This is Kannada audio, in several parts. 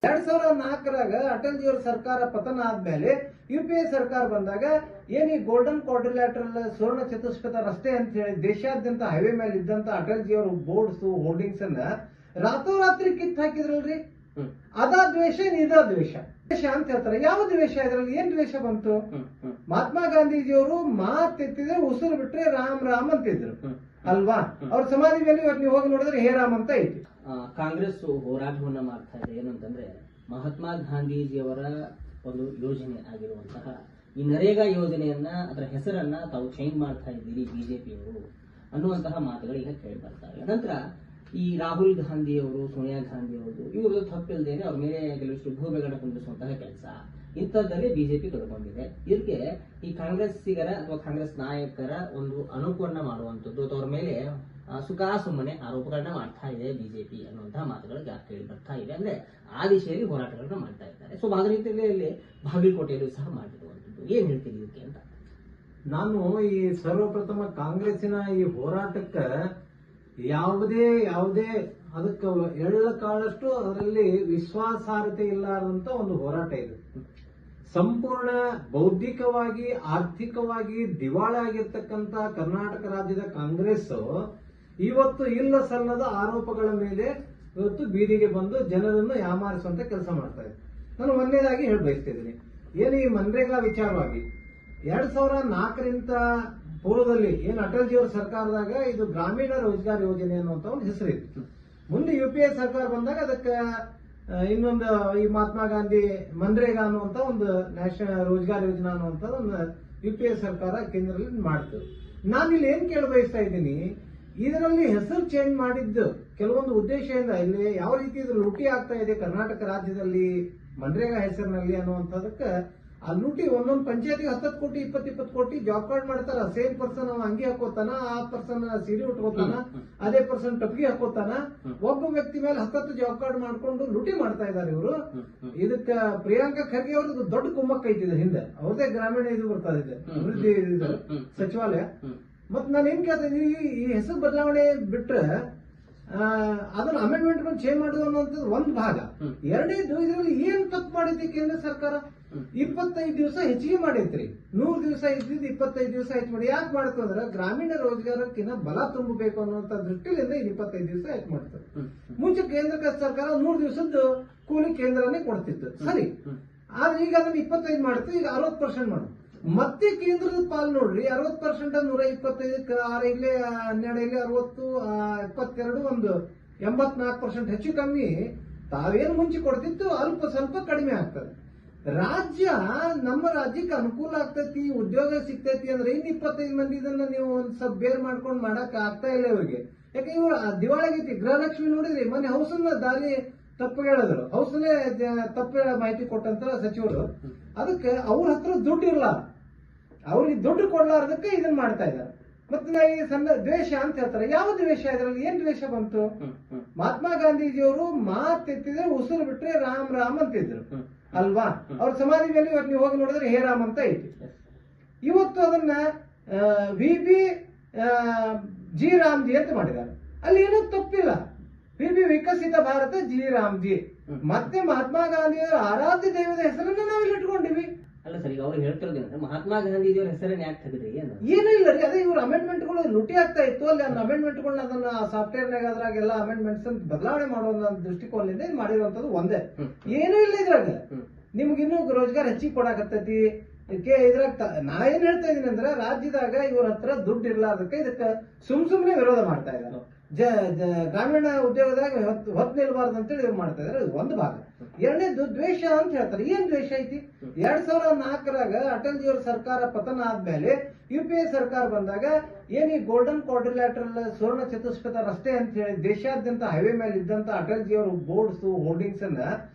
2004ರಾಗ ಅಟಲ್ಜಿಯವರ ಸರ್ಕಾರ ಪತನ ಆದ್ಮೇಲೆ ಯುಪಿಎ ಸರ್ಕಾರ ಬಂದಾಗ ಏನ್ ಈ ಗೋಲ್ಡನ್ ಕ್ವಾಡ್ರಿಲ್ಯಾಟರಲ್ ಸುವರ್ಣ ಚತುಷ್ಪಥ ರಸ್ತೆ ಅಂತ ಹೇಳಿ ದೇಶಾದ್ಯಂತ ಹೈವೇ ಮೇಲೆ ಇದ್ದಂತ ಅಟಲ್ಜಿಯವರ ಬೋರ್ಡ್ಸ್ ಹೋರ್ಡಿಂಗ್ಸ್ ಅನ್ನ ರಾತ್ರೋರಾತ್ರಿ ಕಿತ್ತು ಹಾಕಿದ್ರಲ್ರಿ. ಅದಾ ದ್ವೇಷ ಇದಾ ದ್ವೇಷ ದ್ವೇಷ ಅಂತ ಹೇಳ್ತಾರೆ. ಯಾವ ದ್ವೇಷ ಇದ್ರಲ್ಲಿ ಏನ್ ದ್ವೇಷ ಬಂತು? ಮಹಾತ್ಮ ಗಾಂಧೀಜಿಯವರು ಮಾತೆತ್ತಿದ್ರೆ ಉಸಿರು ಬಿಟ್ರೆ ರಾಮ್ ರಾಮ್ ಅಂತಿದ್ರು ಅಲ್ವಾ? ಅವ್ರ ಸಮಾಧಿ ಮೇಲೆ ಇವತ್ತು ನೀವು ಹೋಗಿ ನೋಡಿದ್ರೆ ಹೇ ರಾಮ್ ಅಂತ ಐತಿ. ಕಾಂಗ್ರೆಸ್ ಹೋರಾಟವನ್ನ ಮಾಡ್ತಾ ಇದೆ. ಏನಂತಂದ್ರೆ ಮಹಾತ್ಮ ಗಾಂಧೀಜಿಯವರ ಒಂದು ಯೋಜನೆ ಆಗಿರುವಂತಹ ಈ ನರೇಗಾ ಯೋಜನೆಯನ್ನ ಅದರ ಹೆಸರನ್ನ ತಾವು ಚೇಂಜ್ ಮಾಡ್ತಾ ಇದ್ದೀರಿ ಬಿಜೆಪಿಯವರು ಅನ್ನುವಂತಹ ಮಾತುಗಳು ಈಗ ಕೇಳಿ ಬರ್ತಾರೆ. ನಂತರ ಈ ರಾಹುಲ್ ಗಾಂಧಿಯವರು, ಸೋನಿಯಾ ಗಾಂಧಿಯವರು ಇವರು ತಪ್ಪಿಲ್ಲದೇನೆ ಅವ್ರ ಮೇಲೆ ಕೆಲವಷ್ಟು ಭೂಮಿಗಳನ್ನ ತುಂಬಿಸುವಂತಹ ಕೆಲಸ ಇಂಥದ್ದಲ್ಲಿ ಬಿಜೆಪಿ ತೊಡಕೊಂಡಿದೆ. ಇದಕ್ಕೆ ಈ ಕಾಂಗ್ರೆಸ್ಸಿಗರ ಅಥವಾ ಕಾಂಗ್ರೆಸ್ ನಾಯಕರ ಒಂದು ಅನುಕೂಲನ ಮಾಡುವಂಥದ್ದು ಅಥವಾ ಅವ್ರ ಮೇಲೆ ಸುಮ್ಮನೆ ಆರೋಪಗಳನ್ನ ಮಾಡ್ತಾ ಇದೆ ಬಿಜೆಪಿ ಅನ್ನುವಂತಹ ಮಾತುಗಳು ಕೇಳಿ ಬರ್ತಾ ಇದೆ. ಅಂದ್ರೆ ಆ ದಿಶೆಯಲ್ಲಿ ಹೋರಾಟಗಳನ್ನ ಮಾಡ್ತಾ ಇದ್ದಾರೆ. ಸೊ ಅದರ ರೀತಿಯಲ್ಲಿ ಬಾಗಲಕೋಟೆಯಲ್ಲೂ ಸಹ ಮಾಡಿರುವಂಥದ್ದು. ಏನ್ ಹೇಳ್ತೀವಿ ಇದಕ್ಕೆ ಅಂತ ನಾನು ಈ ಸರ್ವಪ್ರಥಮ ಕಾಂಗ್ರೆಸ್ಸಿನ ಈ ಹೋರಾಟಕ್ಕೆ ಯಾವುದೇ ಅದಕ್ಕೆ ಎಳ್ಳ ಕಾಳಷ್ಟು ಅದರಲ್ಲಿ ವಿಶ್ವಾಸಾರ್ಹತೆ ಇಲ್ಲಾರಂತ ಒಂದು ಹೋರಾಟ ಇದೆ. ಸಂಪೂರ್ಣ ಬೌದ್ಧಿಕವಾಗಿ ಆರ್ಥಿಕವಾಗಿ ದಿವಾಳಿ ಆಗಿರ್ತಕ್ಕಂಥ ಕರ್ನಾಟಕ ರಾಜ್ಯದ ಕಾಂಗ್ರೆಸ್ ಇವತ್ತು ಇಲ್ಲ ಸಲ್ಲದ ಆರೋಪಗಳ ಮೇಲೆ ಇವತ್ತು ಬೀದಿಗೆ ಬಂದು ಜನರನ್ನು ಯಾಮಾರಿಸುವಂತ ಕೆಲಸ ಮಾಡ್ತಾ ಇದೆ. ನಾನು ಒಂದೇದಾಗಿ ಹೇಳಿ ಬಯಸ್ತಿದ್ದೀನಿ, ಏನು ಈ ಮನ್ರೇಗಾ ವಿಚಾರವಾಗಿ 2004ರಿಂದ ಪೂರ್ವದಲ್ಲಿ ಏನು ಅಟಲ್ಜಿಯವರ ಸರ್ಕಾರದಾಗ ಇದು ಗ್ರಾಮೀಣ ರೋಜ್ಗಾರ್ ಯೋಜನೆ ಅನ್ನುವಂತ ಒಂದು ಹೆಸರಿತ್ತು. ಮುಂದೆ ಯುಪಿಎ ಸರ್ಕಾರ ಬಂದಾಗ ಅದಕ್ಕೆ ಇನ್ನೊಂದು ಈ ಮಹಾತ್ಮ ಗಾಂಧಿ ಮನ್ರೇಗಾ ಅನ್ನುವಂತ ಒಂದು ನ್ಯಾಷನಲ್ ರೋಜ್ಗಾರ್ ಯೋಜನಾ ಅನ್ನುವಂತ ಒಂದು ಯುಪಿಎ ಸರ್ಕಾರ ಕೇಂದ್ರದಲ್ಲಿ ಮಾಡ್ತು. ನಾನಿಲ್ಲಿ ಏನ್ ಕೇಳ ಬಯಸ್ತಾ ಇದ್ದೀನಿ, ಇದರಲ್ಲಿ ಹೆಸರು ಚೇಂಜ್ ಮಾಡಿದ್ದು ಕೆಲವೊಂದು ಉದ್ದೇಶದಿಂದ ಇಲ್ಲಿ ಯಾವ ರೀತಿ ಇದು ಲೂಟಿ ಆಗ್ತಾ ಇದೆ ಕರ್ನಾಟಕ ರಾಜ್ಯದಲ್ಲಿ ಮನ್ರೇಗಾ ಹೆಸರಿನಲ್ಲಿ ಅನ್ನುವಂಥದಕ್ಕೆ ಆ ಲೂಟಿ ಒಂದೊಂದು ಪಂಚಾಯತಿಗೆ 10 ಕೋಟಿ 20 ಕೋಟಿ ಜಾಬ್ ಕಾರ್ಡ್ ಮಾಡ್ತಾರ. ಸೇಮ್ ಪರ್ಸನ್ ಅವ ಅಂಗಿ ಹಾಕೋತಾನ, ಆ ಪರ್ಸನ್ ಸೀರೆ ಉಟ್ಕೋತಾನ, ಅದೇ ಪರ್ಸನ್ ಟಪ್ಗಿ ಹಾಕೋತಾನ. ಒಬ್ಬ ವ್ಯಕ್ತಿ ಮೇಲೆ 10 ಜಾಬ್ ಕಾರ್ಡ್ ಮಾಡ್ಕೊಂಡು ಲೂಟಿ ಮಾಡ್ತಾ ಇದಾರೆ ಇವರು. ಇದಕ್ಕ ಪ್ರಿಯಾಂಕಾ ಖರ್ಗೆ ಅವ್ರದ್ದು ದೊಡ್ಡ ಕುಮ್ಮಕ್ಕ ಐತಿದೆ ಹಿಂದೆ. ಅವ್ರದೇ ಗ್ರಾಮೀಣ ಇದು ಬರ್ತಾ ಇದೆ ಅಭಿವೃದ್ಧಿ ಸಚಿವಾಲಯ. ಮತ್ ನಾನು ಏನ್ ಕೇಳ್ತಾ ಇದೀನಿ, ಈ ಹೆಸರು ಬದಲಾವಣೆ ಬಿಟ್ರೆ ಅದನ್ನ ಅಮೆಂಡ್ಮೆಂಟ್ ಚೇಂಜ್ ಮಾಡುದು ಅನ್ನೋಂಥದ್ದು ಒಂದು ಭಾಗ. ಎರಡನೇದು ಇದರಲ್ಲಿ ಏನ್ ತಪ್ಪು ಮಾಡೈತಿ ಕೇಂದ್ರ ಸರ್ಕಾರ? 25 ದಿವಸ ಹೆಚ್ಚಿಗೆ ಮಾಡೈತ್ರಿ. 100 ದಿವಸ ಇದ್ದಿದ್ದು 25 ದಿವಸ ಹೆಚ್ಚು ಮಾಡಿ. ಯಾಕೆ ಮಾಡ್ತು ಅಂದ್ರೆ ಗ್ರಾಮೀಣ ರೋಜ್ಗಾರಕ್ಕಿನ್ನ ಬಲ ತುಂಬಬೇಕು ಅನ್ನುವಂತ ದೃಷ್ಟಿಯಿಂದ 25 ದಿವಸ ಹೆಚ್ಚು ಮಾಡ್ತಾರೆ. ಮುಂಚೆ ಕೇಂದ್ರ ಸರ್ಕಾರ 100 ದಿವಸದ್ದು ಕೂಲಿ ಕೇಂದ್ರನೇ ಕೊಡ್ತಿತ್ತು, ಸರಿ. ಆದ್ರೆ ಈಗ ಅದನ್ನ 25 ಮಾಡುತ್ತೆ, ಈಗ 60% ಮಾಡುತ್ತೆ. ಮತ್ತೆ ಕೇಂದ್ರದ ಪಾಲ್ ನೋಡ್ರಿ, 60% 125ಕ್ಕೆ 6 ಇಲ್ಲಿ 12 ಇಲ್ಲಿ 60 22 ಒಂದು 84% ಹೆಚ್ಚು ಕಮ್ಮಿ ತಾವೇನು ಮುಂಚೆ ಕೊಡ್ತಿತ್ತು ಅಲ್ಪ ಸ್ವಲ್ಪ ಕಡಿಮೆ ಆಗ್ತದೆ. ರಾಜ್ಯ ನಮ್ಮ ರಾಜ್ಯಕ್ಕೆ ಅನುಕೂಲ ಆಗ್ತೈತಿ, ಉದ್ಯೋಗ ಸಿಗ್ತೈತಿ ಅಂದ್ರೆ ಇನ್ನು 25 ಮಂದಿ ಇದನ್ನ ನೀವು ಒಂದ್ ಸ್ವಲ್ಪ ಬೇರ್ ಮಾಡ್ಕೊಂಡು ಮಾಡಕ್ ಆಗ್ತಾ ಇಲ್ಲ ಇವ್ರಿಗೆ. ಯಾಕೆ ಇವ್ರು ದಿವಾಳಿಗೈತಿ. ಗೃಹಲಕ್ಷ್ಮಿ ನೋಡಿದ್ರಿ ಮೊನ್ನೆ ಹೌಸನ್ನ ದಾರಿ ತಪ್ಪು ಹೇಳಿದ್ರು, ಹೌಸನ್ನೇ ತಪ್ಪು ಮಾಹಿತಿ ಕೊಟ್ಟಂತ ಸಚಿವರು. ಅದಕ್ಕೆ ಅವ್ರ ಹತ್ರ ದುಡ್ಡು ಇಲ್ಲ, ಅವ್ರಿಗೆ ದುಡ್ಡು ಕೊಡ್ಲಾರ್ದಕ್ಕೆ ಇದನ್ನ ಮಾಡ್ತಾ ಇದ್ದಾರೆ. ಮತ್ತೆ ಈ ಸಣ್ಣ ದ್ವೇಷ ಅಂತ ಹೇಳ್ತಾರೆ. ಯಾವ ದ್ವೇಷ ಇದ್ರಲ್ಲಿ ಏನ್ ದ್ವೇಷ ಬಂತು? ಮಹಾತ್ಮ ಗಾಂಧೀಜಿಯವರು ಮಾತೆತ್ತಿದ್ರೆ ಉಸಿರು ಬಿಟ್ರೆ ರಾಮ್ ರಾಮ್ ಅಂತಿದ್ರು ಅಲ್ವಾ? ಅವ್ರ ಸಮಾಧಿ ಮೇಲೆ ಇವತ್ತು ನೀವು ಹೋಗಿ ನೋಡಿದ್ರೆ ಹೇ ರಾಮ್ ಅಂತ ಐತಿ. ಇವತ್ತು ಅದನ್ನ ವಿ ಜಿ ರಾಮ್ಜಿ ಅಂತ ಮಾಡಿದ್ದಾರೆ. ಅಲ್ಲಿ ಏನೂ ತಪ್ಪಿಲ್ಲ. ವಿ ವಿಕಸಿತ ಭಾರತ ಜಿ ರಾಮ್ಜಿ. ಮತ್ತೆ ಮಹಾತ್ಮ ಗಾಂಧಿಯವರ ಆರಾಧ್ಯ ದೈವದ ಹೆಸರನ್ನ ನಾವಿಲ್ಲಿ ಇಟ್ಕೊಂಡಿವಿ. ಅಲ್ಲ ಸರ್, ಈಗ ಅವ್ರು ಹೇಳ್ತಿರೋದೇನಂದ್ರೆ ಮಹಾತ್ಮ ಗಾಂಧೀಜಿಯವರ ಹೆಸರನ್ನ ಯಾಕೆ ತೆಗೆದ್ರಿ? ಏನೂ ಇಲ್ಲ ರೀ, ಅದೇ ಇವ್ರ ಅಮೆಂಡ್ಮೆಂಟ್ಗಳು ಲುಟಿ ಆಗ್ತಾ ಇತ್ತು. ಅಲ್ಲಿ ಅಮೆಂಡ್ಮೆಂಟ್ಗಳನ್ನ ಅದನ್ನ ಸಾಫ್ಟ್ವೇರ್ನಾಗ ಅದ್ರಾಗೆಲ್ಲ ಅಮೆಂಡ್ಮೆಂಟ್ಸ್ ಬದಲಾವಣೆ ಮಾಡುವ ದೃಷ್ಟಿಕೋನದಿಂದ ಇದು ಮಾಡಿರುವಂತದ್ದು ಒಂದೇ. ಏನೂ ಇಲ್ಲ ಇದ್ರಾಗ. ನಿಮ್ಗಿನ್ನೂ ರೋಜ್ಗಾರ್ ಹೆಚ್ಚಿಗೆ ಕೊಡಾಕತ್ತೈತಿ. ಇದ್ರಾಗ ನಾ ಏನ್ ಹೇಳ್ತಾ ಇದೀನಿ ಅಂದ್ರೆ, ರಾಜ್ಯದಾಗ ಇವ್ರ ಹತ್ರ ದುಡ್ಡು ಇರ್ಲಾರ್ದಕ್ಕೆ ಇದಕ್ಕೆ ಸುಮ್ನೆ ವಿರೋಧ ಮಾಡ್ತಾ ಇದ್ದಾರೆ. ಗ್ರಾಮೀಣ ಉದ್ಯೋಗದಾಗ ಹೊತ್ತು ನಿಲ್ಬಾರ್ದು ಅಂತೇಳಿ ಇವ್ರು ಮಾಡ್ತಾ ಇದಾರೆ. ಒಂದು ಭಾಗ. ಎರಡನೇದು ದ್ವೇಷ ಅಂತ ಹೇಳ್ತಾರೆ. ಏನ್ ದ್ವೇಷ ಐತಿ? 2004ರಾಗ ಅಟಲ್ಜಿಯವರ ಸರ್ಕಾರ ಪತನ ಆದ್ಮೇಲೆ ಯುಪಿಎ ಸರ್ಕಾರ ಬಂದಾಗ ಏನ್ ಈ ಗೋಲ್ಡನ್ ಕ್ವಾಡ್ರಿಲ್ಯಾಟರಲ್ ಸುವರ್ಣ ಚತುಷ್ಪಥ ರಸ್ತೆ ಅಂತ ಹೇಳಿ ದೇಶಾದ್ಯಂತ ಹೈವೇ ಮೇಲೆ ಇದ್ದಂತ ಅಟಲ್ಜಿಯವರ ಬೋರ್ಡ್ಸ್ ಹೋರ್ಡಿಂಗ್ಸ್ ಅನ್ನ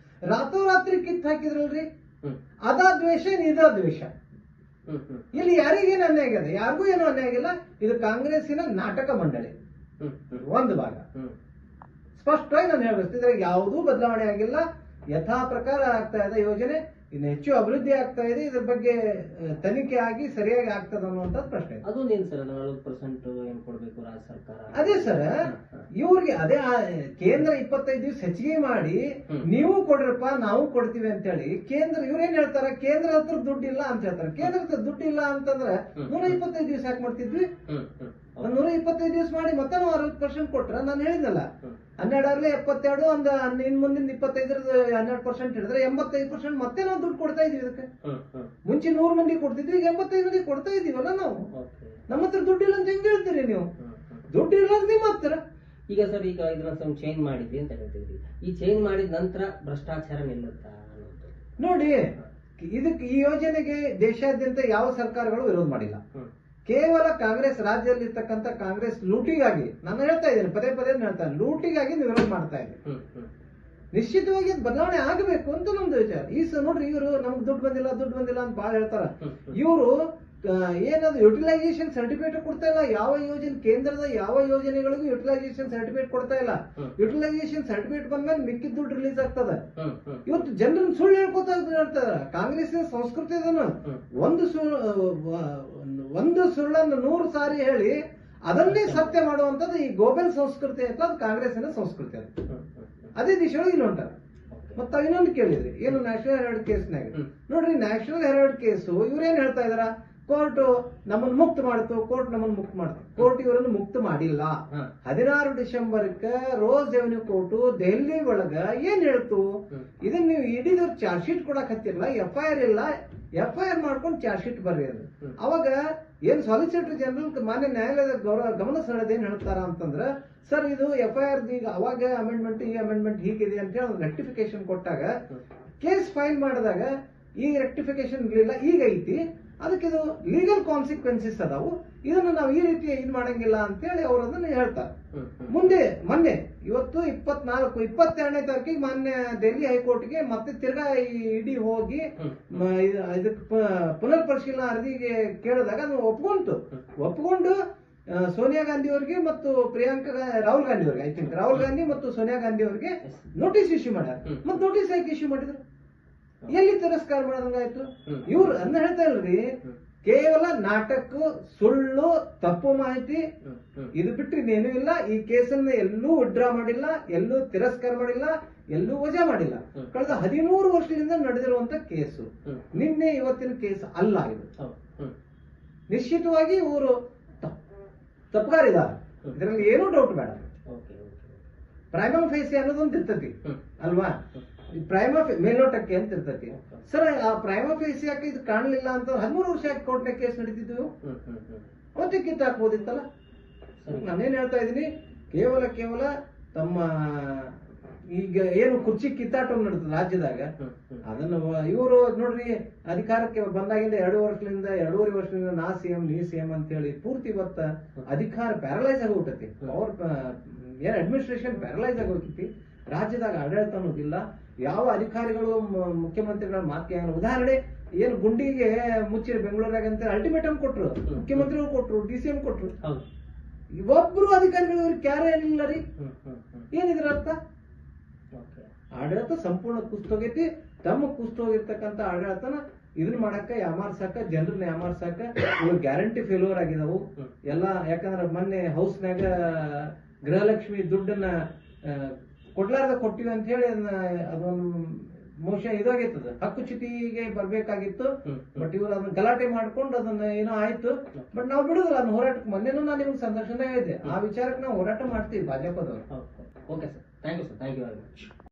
ರಾತ್ರೋರಾತ್ರಿ ಕಿತ್ತು ಹಾಕಿದ್ರಲ್ರಿ. ಅದಾ ದ್ವೇಷ ಇದಾ ದ್ವೇಷ. ಇಲ್ಲಿ ಯಾರಿಗೇನು ಅನ್ಯಾಯ ಆಗಿದೆ? ಯಾರಿಗೂ ಏನೂ ಅನ್ಯಾಯ ಆಗಿಲ್ಲ. ಇದು ಕಾಂಗ್ರೆಸ್ಸಿನ ನಾಟಕ ಮಂಡಳಿ ಒಂದು ಭಾಗ. ಸ್ಪಷ್ಟವಾಗಿ ನಾನು ಹೇಳ್ಬೇಕು, ಇದ್ರಾಗ ಯಾವುದೂ ಬದಲಾವಣೆ ಆಗಿಲ್ಲ. ಯಥಾ ಪ್ರಕಾರ ಆಗ್ತಾ ಇದೆ ಯೋಜನೆ, ಇನ್ನು ಹೆಚ್ಚು ಅಭಿವೃದ್ಧಿ ಆಗ್ತಾ ಇದೆ. ಇದ್ರ ಬಗ್ಗೆ ತನಿಖೆ ಆಗಿ ಸರಿಯಾಗಿ ಆಗ್ತದ ಅನ್ನುವಂಥದ್ದು ಪ್ರಶ್ನೆ. ಅದೊಂದೇನು ಸರ್, 40% ಏನ್ ಕೊಡ್ಬೇಕು ರಾಜ್ಯ ಸರ್ಕಾರ? ಅದೇ ಸರ್, ಇವ್ರಿಗೆ ಅದೇ ಕೇಂದ್ರ 25 ದಿವಸ ಹೆಚ್ಚಿಗೆ ಮಾಡಿ ನೀವು ಕೊಡ್ರಪ್ಪ ನಾವು ಕೊಡ್ತೀವಿ ಅಂತ ಹೇಳಿ ಕೇಂದ್ರ ಇವ್ರೇನ್ ಹೇಳ್ತಾರ, ಕೇಂದ್ರ ಹತ್ರ ದುಡ್ಡಿಲ್ಲ ಅಂತ ಹೇಳ್ತಾರೆ. ಕೇಂದ್ರ ಹತ್ರ ದುಡ್ಡಿಲ್ಲ ಅಂತಂದ್ರೆ 125 ದಿವಸ ಯಾಕೆ ಮಾಡ್ತಿದ್ವಿ? 125 ದಿವಸ ಮಾಡಿ ಮತ್ತೆ ನಾವು 60% ಕೊಟ್ರ, ನಾನು ಹೇಳಿದ್ನಲ್ಲ 12 72 ಒಂದು ಇನ್ ಮುಂದಿನ 25 12% ಹಿಡಿದ್ರೆ 85% ಮತ್ತೆ ನಾವು ದುಡ್ಡು ಕೊಡ್ತಾ ಇದೀವಿ. ಇದಕ್ಕೆ ಮುಂಚೆ 100 ಮಂದಿ ಕೊಡ್ತಿದ್ವಿ, ಈಗ 85 ಮಂದಿ ಕೊಡ್ತಾ ಇದೀವಲ್ಲ ನಾವು. ನಮ್ಮ ಹತ್ರ ದುಡ್ಡಿಲ್ಲ ಅಂತ ಹೆಂಗ್ ಹೇಳ್ತೀರಿ ನೀವು? ದುಡ್ಡು ಇರೋದು ನಿಮ್ಮ ಹತ್ರ. ಈಗ ಸರ್, ಈಗ ಇದನ್ನ ಚೇಂಜ್ ಮಾಡಿದ್ವಿ ಅಂತ ಹೇಳ್ತೀವಿ. ಈ ಚೇಂಜ್ ಮಾಡಿದ ನಂತರ ಭ್ರಷ್ಟಾಚಾರ ನಿಲ್ಲುತ್ತಾ ಅನ್ನೋದು ನೋಡಿ. ಇದಕ್ಕೆ ಈ ಯೋಜನೆಗೆ ದೇಶಾದ್ಯಂತ ಯಾವ ಸರ್ಕಾರಗಳು ವಿರೋಧ ಮಾಡಿಲ್ಲ. ಕೇವಲ ಕಾಂಗ್ರೆಸ್ ರಾಜ್ಯದಲ್ಲಿ ಇರ್ತಕ್ಕಂಥ ಕಾಂಗ್ರೆಸ್ ಲೂಟಿಗಾಗಿ, ನಾನು ಹೇಳ್ತಾ ಇದ್ದೇನೆ ಪದೇ ಪದೇ ಹೇಳ್ತಾ, ಲೂಟಿಗಾಗಿ ವಿರೋಧ ಮಾಡ್ತಾ ಇದ್ದೀನಿ. ನಿಶ್ಚಿತವಾಗಿ ಅದು ಬದಲಾವಣೆ ಆಗಬೇಕು ಅಂತ ನಮ್ದು ವಿಚಾರ. ನೋಡ್ರಿ, ಇವರು ನಮ್ಗೆ ದುಡ್ಡು ಬಂದಿಲ್ಲ ಅಂತ ಬಹಳ ಹೇಳ್ತಾರ. ಇವರು ಏನದು ಯುಟಿಲೈಸೇಷನ್ ಸರ್ಟಿಫಿಕೇಟ್ ಕೊಡ್ತಾ ಇಲ್ಲ. ಯಾವ ಯೋಜನೆ, ಕೇಂದ್ರದ ಯಾವ ಯೋಜನೆಗಳಿಗೂ ಯುಟಿಲೈಸೇಷನ್ ಸರ್ಟಿಫಿಕೇಟ್ ಕೊಡ್ತಾ ಇಲ್ಲ. ಯುಟಿಲೈಸೇಷನ್ ಸರ್ಟಿಫಿಕೇಟ್ ಬಂದ್ಮೇಲೆ ಮಿಕ್ಕಿದ ದುಡ್ಡು ರಿಲೀಸ್ ಆಗ್ತದ. ಇವತ್ತು ಜನರನ್ನ ಸುಳ್ಳು ಹೇಳ್ಕೊತಾ ಹೇಳ್ತಾರ. ಕಾಂಗ್ರೆಸ್ನ ಸಂಸ್ಕೃತಿ ಅದನ್ನು ಒಂದು ಸುಳ್ಳನ್ನು 100 ಸಾರಿ ಹೇಳಿ ಅದನ್ನೇ ಸತ್ಯ ಮಾಡುವಂತದ್ದು ಈ ಗೋಬೆಲ್ ಸಂಸ್ಕೃತಿ ಅಂತ. ಅದು ಕಾಂಗ್ರೆಸ್ಸಿನ ಸಂಸ್ಕೃತಿ. ಅದು ಅದೇ ದಿಶೆಯೊಳಗೆ ಇಲ್ಲಿ ಹೊಂಟಾರ. ಮತ್ತ ಇನ್ನೊಂದು ಕೇಳಿದ್ರಿ, ಏನು ನ್ಯಾಷನಲ್ ಹೆರಾಲ್ಡ್ ಕೇಸ್ನಾಗ ನೋಡ್ರಿ, ನ್ಯಾಷನಲ್ ಹೆರಾಲ್ಡ್ ಕೇಸು ಇವ್ರೇನ್ ಹೇಳ್ತಾ ಇದಾರ, ಕೋರ್ಟ್ ನಮ್ಮನ್ನು ಮುಕ್ತ ಮಾಡ್ತು, ಕೋರ್ಟ್ ನಮ್ಮನ್ನು ಮುಕ್ತ ಮಾಡ್ತು. ಕೋರ್ಟ್ ಇವರನ್ನು ಮುಕ್ತ ಮಾಡಿಲ್ಲ. 16 ಡಿಸೆಂಬರ್ಗೆ ರೋಸ್ ರೆವೆನ್ಯೂ ಕೋರ್ಟ್ ದೆಹಲಿ ಒಳಗ ಏನ್ ಹೇಳ್ತು, ಇದನ್ನ ನೀವು ಇಡೀದವ್ರು ಚಾರ್ಜ್ ಶೀಟ್ ಕೊಡಕ್ ಹತ್ತಿರಲ್ಲ, FIR ಇಲ್ಲ, FIR ಮಾಡ್ಕೊಂಡು ಚಾರ್ಜ್ ಶೀಟ್ ಬರ್ರಿ ಅದು. ಅವಾಗ ಏನ್ ಸಾಲಿಸಿಟರ್ ಜನರಲ್ ಮಾನ್ಯ ನ್ಯಾಯಾಲಯದ ಗಮನ ಸೆಳೆದ ಏನ್ ಹೇಳ್ತಾರ ಅಂತಂದ್ರ, ಸರ್ ಇದು FIR ಈಗ ಅವಾಗ ಅಮೆಂಡ್ಮೆಂಟ್ ಈ ಅಮೆಂಡ್ಮೆಂಟ್ ಹೀಗಿದೆ ಅಂತ ಹೇಳಿ ಒಂದು ರೆಕ್ಟಿಫಿಕೇಶನ್ ಕೊಟ್ಟಾಗ, ಕೇಸ್ ಫೈಲ್ ಮಾಡಿದಾಗ ಈ ರೆಕ್ಟಿಫಿಕೇಶನ್ ಇರಲಿಲ್ಲ, ಈಗ ಐತಿ, ಅದಕ್ಕೆ ಇದು ಲೀಗಲ್ ಕಾನ್ಸಿಕ್ವೆನ್ಸಸ್ ಅದಾವು, ಇದನ್ನ ನಾವು ಈ ರೀತಿ ಇದು ಮಾಡಂಗಿಲ್ಲ ಅಂತ ಹೇಳಿ ಅವರು ಅದನ್ನ ಹೇಳ್ತಾರೆ. ಮೊನ್ನೆ ಇವತ್ತು 22ನೇ ತಾರೀಕಿಗೆ ಮಾನ್ಯ ದೆಹಲಿ ಹೈಕೋರ್ಟ್ಗೆ ಮತ್ತೆ ತಿರ್ಗಾ ಇಡಿ ಹೋಗಿ ಇದಕ್ಕೆ ಪುನರ್ ಪರಿಶೀಲನಾ ಅರ್ಜಿಗೆ ಕೇಳಿದಾಗ ಅದು ಒಪ್ಕೊಂಡು ಸೋನಿಯಾ ಗಾಂಧಿ ಅವರಿಗೆ ಮತ್ತು ರಾಹುಲ್ ಗಾಂಧಿ ಅವರಿಗೆ, ಐ ಥಿಂಕ್ ರಾಹುಲ್ ಗಾಂಧಿ ಮತ್ತು ಸೋನಿಯಾ ಗಾಂಧಿ ಅವರಿಗೆ ನೋಟಿಸ್ ಇಶ್ಯೂ ಮಾಡ್ಯಾರ. ಮತ್ತೆ ನೋಟಿಸ್ ಯಾಕೆ ಇಶ್ಯೂ ಮಾಡಿದ್ರು? ಎಲ್ಲಿ ತಿರಸ್ಕಾರ ಮಾಡೋದಂಗಾಯ್ತು? ಇವ್ರು ಅನ್ನ ಹೇಳ್ತಾ ಇಲ್ರಿ, ಕೇವಲ ನಾಟಕ, ಸುಳ್ಳು, ತಪ್ಪು ಮಾಹಿತಿ, ಇದು ಬಿಟ್ಟರೆ ಇನ್ನೇನು ಇಲ್ಲ. ಈ ಕೇಸನ್ನ ಎಲ್ಲೂ ವಿಡ್ರಾ ಮಾಡಿಲ್ಲ, ಎಲ್ಲೂ ತಿರಸ್ಕಾರ ಮಾಡಿಲ್ಲ, ಎಲ್ಲೂ ವಜಾ ಮಾಡಿಲ್ಲ. ಕಳೆದ 13 ವರ್ಷದಿಂದ ನಡೆದಿರುವಂತ ಕೇಸು, ನಿನ್ನೆ ಇವತ್ತಿನ ಕೇಸ್ ಅಲ್ಲ ಇದು. ನಿಶ್ಚಿತವಾಗಿ ಇವರು ತಪ್ಪುಗಾರಿದ್ದಾರೆ, ಇದರಲ್ಲಿ ಏನೂ ಡೌಟ್ ಬೇಡ. ಪ್ರೈಮಾ ಫೇಸಿ ಅನ್ನೋದೊಂದು ಇರ್ತತಿ ಅಲ್ವಾ, ಪ್ರೈಮಾ ಮೇಲ್ನೋಟಕ್ಕೆ ಅಂತ ಇರ್ತತಿ. ಸರ್, ಆ ಪ್ರೈಮಾ ಫೇಸಿ ಯಾಕೆ ಇದು ಕಾಣಲಿಲ್ಲ ಅಂತ 13 ವರ್ಷ ಯಾಕೆ ಕೋರ್ಟ್ನಾಗ ಕೇಸ್ ನಡೀತಿದ್ವು? ಅವತ್ತೇ ಕಿತ್ತಾಕ್ಬೋದಿತ್ತಲ್ಲ. ನಾನೇನ್ ಹೇಳ್ತಾ ಇದ್ದೀನಿ, ಕೇವಲ ತಮ್ಮ ಈಗ ಏನು ಕುರ್ಚಿ ಕಿತ್ತಾಟ ನಡೆದ ರಾಜ್ಯದಾಗ, ಅದನ್ನ ಇವರು ನೋಡ್ರಿ ಅಧಿಕಾರಕ್ಕೆ ಬಂದಾಗಿಂದ 2 ವರ್ಷದಿಂದ ನಾ ಸಿಎಂ ನೀ ಸಿಎಂ ಅಂತ ಹೇಳಿ ಪೂರ್ತಿ ಇವತ್ತ ಅಧಿಕಾರ ಪ್ಯಾರಲೈಸ್ ಆಗೋಗ್ತೈತಿ. ಅವ್ರ ಏನ್ ಅಡ್ಮಿನಿಸ್ಟ್ರೇಷನ್ ಪ್ಯಾರಲೈಸ್ ಆಗೋಗ್ತೈತಿ. ರಾಜ್ಯದಾಗ ಆಡಳಿತ ಅನ್ನೋದಿಲ್ಲ. ಯಾವ ಅಧಿಕಾರಿಗಳು ಮುಖ್ಯಮಂತ್ರಿಗಳ ಮಾತಿಗೆ ಉದಾಹರಣೆ ಏನು ಗುಂಡಿಗೆ ಮುಚ್ಚಿರ ಬೆಂಗಳೂರಾಗ ಅಂತ ಅಲ್ಟಿಮೇಟಮ್ ಕೊಟ್ರು, ಮುಖ್ಯಮಂತ್ರಿಗಳು ಕೊಟ್ರು, DCM ಕೊಟ್ರು. ಒಬ್ರು ಅಧಿಕಾರಿಗಳು ಇವ್ರಿಗೆ ಕ್ಯಾರೆ ಏನಿಲ್ಲ ರೀ. ಏನಿದ್ರ ಅರ್ಥ? ಆಡಳಿತ ಸಂಪೂರ್ಣ ಕುಸ್ತೋಗೈತಿ. ತಮ್ಮ ಕುಸ್ತೋಗಿರ್ತಕ್ಕಂಥ ಆಡಳಿತನ ಇದನ್ನ ಮಾಡಕ್ಕ, ಯಾಮಾರ್ಸಾಕ, ಜನರನ್ನ ಯಾಮಾರ್ಸಾಕ ಇವ್ರು ಗ್ಯಾರಂಟಿ ಫೇಲ್ಯೂರ್ ಆಗಿದಾವು ಎಲ್ಲ. ಯಾಕಂದ್ರೆ ಮೊನ್ನೆ ಹೌಸ್ನಾಗ ಗೃಹಲಕ್ಷ್ಮಿ ದುಡ್ಡನ್ನ ಕೊಡ್ಲಾರ್ದ ಕೊಟ್ಟಿವಿ ಅಂತ ಹೇಳಿ ಅದೊಂದು ಮೋಶ ಇದಾಗಿತ್ತದ, ಹಕ್ಕು ಚೀಟಿಗೆ ಬರ್ಬೇಕಾಗಿತ್ತು. ಬಟ್ ಇವ್ರು ಅದನ್ನ ಗಲಾಟೆ ಮಾಡ್ಕೊಂಡು ಅದನ್ನ ಏನೋ ಆಯ್ತು. ಬಟ್ ನಾವು ಬಿಡುದಿಲ್ಲ ಅದನ್ನ ಹೋರಾಟಕ್ಕೆ. ಮೊನ್ನೆನೂ ನಾನು ನಿಮ್ಗೆ ಸಂದರ್ಶನ ಹೇಳಿದೆ, ಆ ವಿಚಾರಕ್ಕೆ ನಾವು ಹೋರಾಟ ಮಾಡ್ತೀವಿ ಭಾಜಪದವರು. Okay sir, thank you sir, thank you very much.